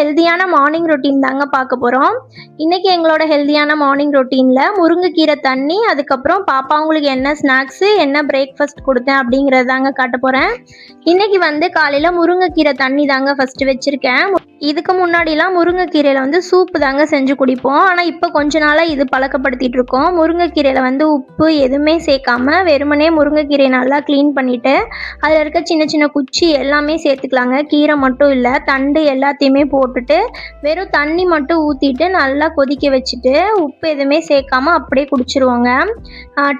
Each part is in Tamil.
ஹெல்தியான மார்னிங் ரொட்டீன் தாங்க பார்க்க போகிறோம். இன்றைக்கி எங்களோட ஹெல்தியான மார்னிங் ரொட்டீனில் முருங்கைக்கீரை தண்ணி, அதுக்கப்புறம் பாப்பாங்களுக்கு என்ன ஸ்நாக்ஸு, என்ன பிரேக்ஃபாஸ்ட் கொடுத்தேன் அப்படிங்கிறது தாங்க காட்ட போகிறேன். இன்றைக்கி காலையில் முருங்கைக்கீரை தண்ணி தாங்க ஃபஸ்ட்டு வச்சுருக்கேன். இதுக்கு முன்னாடிலாம் முருங்கைக்கீரையில் சூப்பு தாங்க செஞ்சு குடிப்போம். ஆனால் இப்போ கொஞ்ச நாளாக இது பழக்கப்படுத்திகிட்டு இருக்கோம். முருங்கைக்கீரையில் உப்பு எதுவுமே சேர்க்காம வெறுமனே முருங்கைக்கீரையை நல்லா க்ளீன் பண்ணிவிட்டு அதில் இருக்க சின்ன சின்ன குச்சி எல்லாமே சேர்த்துக்கலாங்க. கீரை மட்டும் இல்லை, தண்டு எல்லாத்தையுமே போட்டுட்டு வெறும் தண்ணி மட்டும் ஊற்றிட்டு நல்லா கொதிக்க வச்சுட்டு உப்பு எதுவுமே சேர்க்காம அப்படியே குடிச்சிருவோங்க.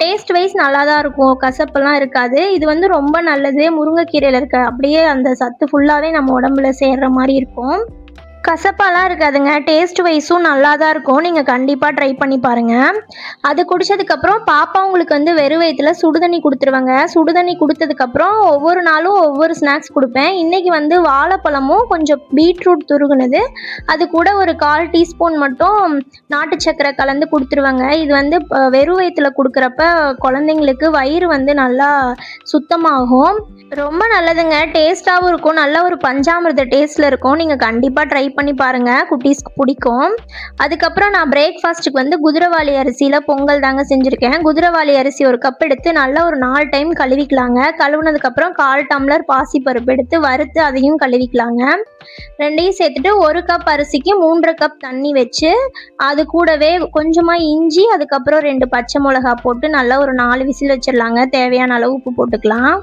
டேஸ்ட் வைஸ் நல்லா தான் இருக்கும், கசப்பெல்லாம் இருக்காது. இது ரொம்ப நல்லது. முருங்கைக்கீரையில் இருக்க அப்படியே அந்த சத்து ஃபுல்லாகவே நம்ம உடம்புல சேர்கிற மாதிரி இருக்கும். கசப்பாலாம் இருக்காதுங்க. டேஸ்ட் வைஸும் நல்லா தான் இருக்கும். நீங்கள் கண்டிப்பாக ட்ரை பண்ணி பாருங்கள். அது குடித்ததுக்கப்புறம் பாப்பாங்களுக்கு வெறும் வயிற்றுல சுடுதண்ணி கொடுத்துருவாங்க. சுடுதண்ணி கொடுத்ததுக்கப்புறம் ஒவ்வொரு நாளும் ஒவ்வொரு ஸ்நாக்ஸ் கொடுப்பேன். இன்றைக்கி வாழைப்பழமும் கொஞ்சம் பீட்ரூட் துருகுனது, அது கூட ஒரு 1/4 டீஸ்பூன் மட்டும் நாட்டு சக்கரை கலந்து கொடுத்துருவாங்க. இது வெறும் வயிற்றுல கொடுக்குறப்ப குழந்தைங்களுக்கு வயிறு நல்லா சுத்தமாகும். ரொம்ப நல்லதுங்க. டேஸ்ட்டாகவும் இருக்கும். நல்ல ஒரு பஞ்சாமிர்த டேஸ்ட்டில் இருக்கும். நீங்கள் கண்டிப்பாக ட்ரை பண்ணி பாருங்கள், குட்டீஸ்க்கு பிடிக்கும். அதுக்கப்புறம் நான் பிரேக்ஃபாஸ்ட்டுக்கு குதிரைவாலி அரிசியில் பொங்கல் தாங்க செஞ்சுருக்கேன். குதிரைவாலி அரிசி ஒரு கப் எடுத்து நல்லா ஒரு 4 டைம் கழுவிக்கலாங்க. கழுவுனதுக்கப்புறம் 1/4 டம்ளர் பாசிப்பருப்பு எடுத்து வறுத்து அதையும் கழுவிக்கலாங்க. ரெண்டையும் சேர்த்துட்டு 1 கப் அரிசிக்கு 3.5 கப் தண்ணி வச்சு அது கூடவே கொஞ்சமாக இஞ்சி, அதுக்கப்புறம் 2 பச்சை மிளகா போட்டு நல்லா ஒரு 4 விசில் வச்சிடலாங்க. தேவையான அளவு உப்பு போட்டுக்கலாம்.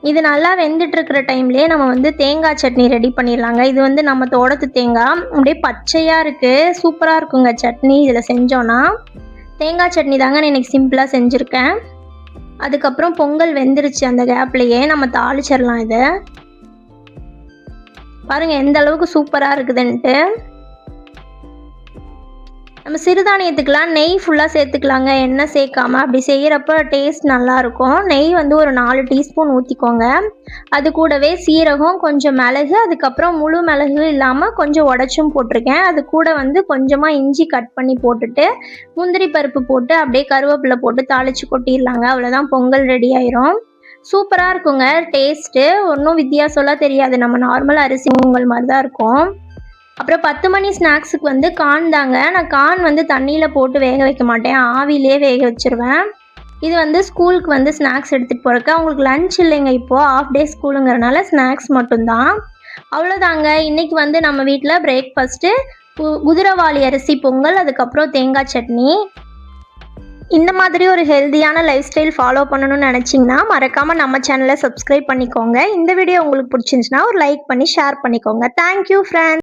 இது நல்லா வெந்துட்டு இருக்கிற டைம்லேயே நம்ம தேங்காய் சட்னி ரெடி பண்ணிடலாங்க. இது நம்ம தோட்டத்து தேங்காய், அப்படியே பச்சையாக இருக்குது. சூப்பராக இருக்குங்க சட்னி இதில் செஞ்சோன்னா. தேங்காய் சட்னி தாங்க நான் இன்றைக்கி சிம்பிளாக செஞ்சுருக்கேன். அதுக்கப்புறம் பொங்கல் வெந்துருச்சு. அந்த கேப்லேயே நம்ம தாளிச்சிடலாம். இதை பாருங்கள் எந்த அளவுக்கு சூப்பராக இருக்குதுன்ட்டு. நம்ம சிறுதானியத்துக்கெலாம் நெய் ஃபுல்லாக சேர்த்துக்கலாங்க, எண்ணெய் சேர்க்காம. அப்படி செய்கிறப்ப டேஸ்ட் நல்லாயிருக்கும். நெய் ஒரு 4 டீஸ்பூன் ஊற்றிக்கோங்க. அது கூடவே சீரகம், கொஞ்சம் மிளகு, அதுக்கப்புறம் முழு மிளகு இல்லாமல் கொஞ்சம் உடச்சும் போட்டிருக்கேன். அது கூட கொஞ்சமாக இஞ்சி கட் பண்ணி போட்டுட்டு முந்திரி பருப்பு போட்டு அப்படியே கருவேப்பிலை போட்டு தாளித்து கொட்டிடலாங்க. அவ்வளோதான், பொங்கல் ரெடி ஆயிரும். சூப்பராக இருக்குங்க. டேஸ்ட்டு ஒன்றும் வித்தியாசம்லாம் தெரியாது. நம்ம நார்மல் அரிசி பொங்கல் மாதிரி தான் இருக்கும். அப்புறம் 10 மணி ஸ்நாக்ஸுக்கு கார்ன் தாங்க. நான் கார்ன் தண்ணியில் போட்டு வேக வைக்க மாட்டேன், ஆவிலே வேக வச்சுருவேன். இது ஸ்கூலுக்கு ஸ்நாக்ஸ் எடுத்துகிட்டு போகிறக்கு. அவங்களுக்கு லஞ்ச் இல்லைங்க, இப்போது ஆஃப் டே ஸ்கூலுங்கிறனால ஸ்நாக்ஸ் மட்டும்தான். அவ்வளோதாங்க. இன்றைக்கி நம்ம வீட்டில் பிரேக்ஃபாஸ்ட்டு குதிரைவாலி அரிசி பொங்கல், அதுக்கப்புறம் தேங்காய் சட்னி. இந்த மாதிரி ஒரு ஹெல்தியான லைஃப் ஸ்டைல் ஃபாலோ பண்ணணும்னு நினச்சிங்கன்னா மறக்காமல் நம்ம சேனலை சப்ஸ்கிரைப் பண்ணிக்கோங்க. இந்த வீடியோ உங்களுக்கு பிடிச்சிருந்துச்சுன்னா ஒரு லைக் பண்ணி ஷேர் பண்ணிக்கோங்க. Thank you friends.